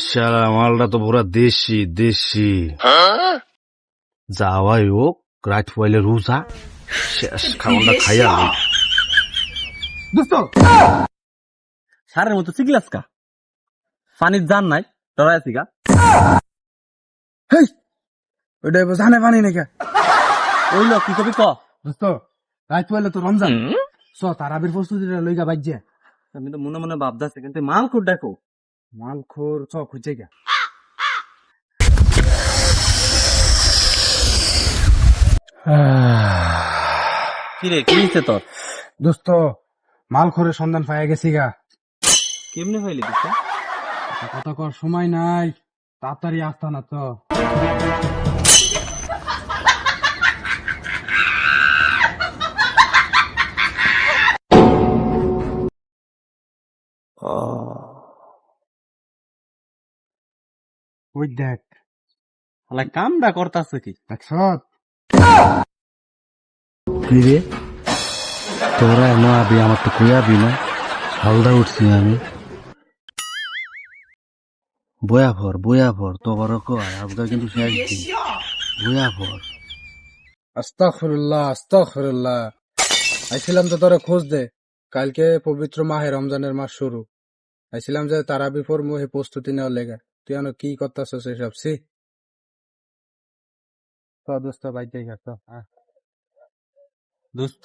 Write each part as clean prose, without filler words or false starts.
শালা মালটা তো পুরা দেশি দেশি। যাওয়াই হোক, রাত পয়লে রোজা শেষ, খাওয়াটা খাইয়া লই। দোস্ত সারের মতো চিগলাস কা পানির জান নাই ডরাই আছি গা। হেই ওইটা জানে পানি নাকি ওইল কি কবি ক দোস্ত, রাত পয়লে তো রমজান, চ তারাবির প্রস্তুতিটা লইগা বাজ্যে। আমি তো মনে মনে ভাবতেছি কিন্তু মাল খুব দেখো মাল খোর চ খুঁজে গা। কিরে কি হইছে তোর? দোস্ত মাল খোরের সন্ধান পাইয়া গেছি গা। কেমনে হইলি দোস্ত? কথা কর সময় নাই, তাড়াতাড়ি আসতা না তো। ওই দেখ শালা কামটা করতাছে কি? দেখছ কি রে তোরা এমন আবি, আমার তো কুয়াবি না, হালদা উঠছি আমি। বয়া ভর তোর কয় আজকাল কিন্তু শেষ দিন, বয়া ভর। আস্তাগফিরুল্লাহ আস্তাগফিরুল্লাহ। আইছিলাম তো তোরে খোঁজ দে, কালকে পবিত্র মাহে রমজানের মাস শুরু। আইছিলাম যে তারাবি পড়মু হে প্রস্তুতি নেওয়ার লেগে। তুই এনো কি করতাছস এসব? সি তো দোস্ত বাইতে গেছ। দোস্ত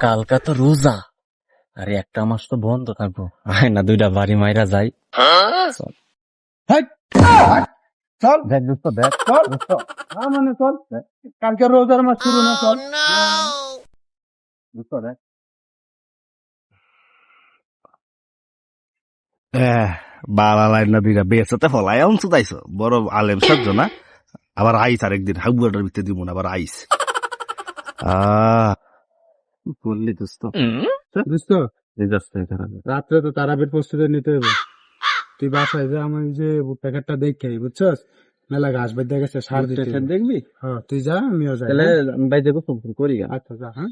কালকা তো রোজা, আরে একটা মাস তো বন্ধ থাকবো, আয় না দুইটা বাড়ি মাইরা যাই। চল চল দেখ দোস্ত দেখ চল দোস্ত, মানে চল, কালকে রোজার মাস শুরু না, চল দোস্ত দেখ। বালা লাইন না দুইটা বেসাতে ফলাই অংশ তাইছো, বড় আলেম সাজ্জ না। আবার আইস আরেকদিন হাগুয়াটার ভিতরে দিব না, আবার আইস। বললি দোস্ত দোস্ত রাত্রে তো তারাবির প্রস্তুতি নিতে হবে। তুই বাসায় যা, আমি যে প্যাকেটটা দেখে বুঝছস, মেলা ঘাস বেঁধে গেছে, সার দিতে হবে। দেখবি? হ্যাঁ তুই যা, আমিও যাই। তাহলে আমি ভাই দেখো ফোন করি গা। আচ্ছা যা। হ্যাঁ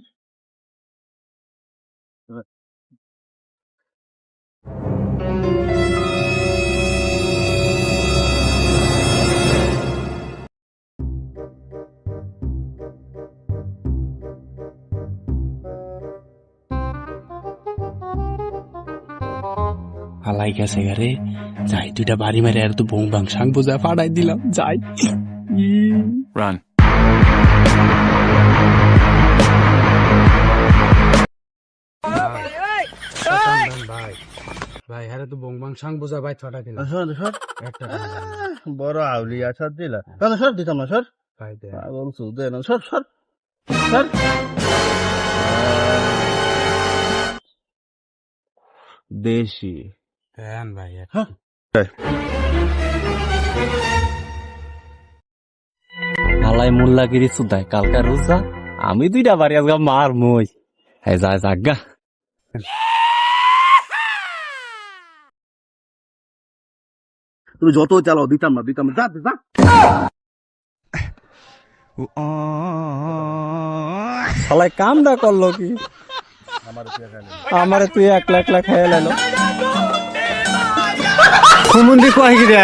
আলাই গেছে গারে, যাই দুইটা বাড়ি মেরে আর তো বং বাং সাং বোঝা ফাড়াই দিলাম, যাই রান। ভাই ভাই, হ্যাঁ তো বংবাং সাং বোঝা ভাই ছটা দিলাম। একটা বড় আউলিয়া সর দিলা, সর দিতাম না, সর ভাই দে সর সর সর। দেশি হ্যাঁ ভাই। হালাই মোল্লাগিরি সুদাই কালকা রোজা, আমি দুইটা বাড়ি আজকে মার মই। হ্যাঁ যা জাগা। তুমি যত চালাও দিতাম না যা যা। শালাই কামটা করলো কি? আমারে তুই একলা একলা খেয়ে লাইলো। কুমুন্দি কয় কি রে?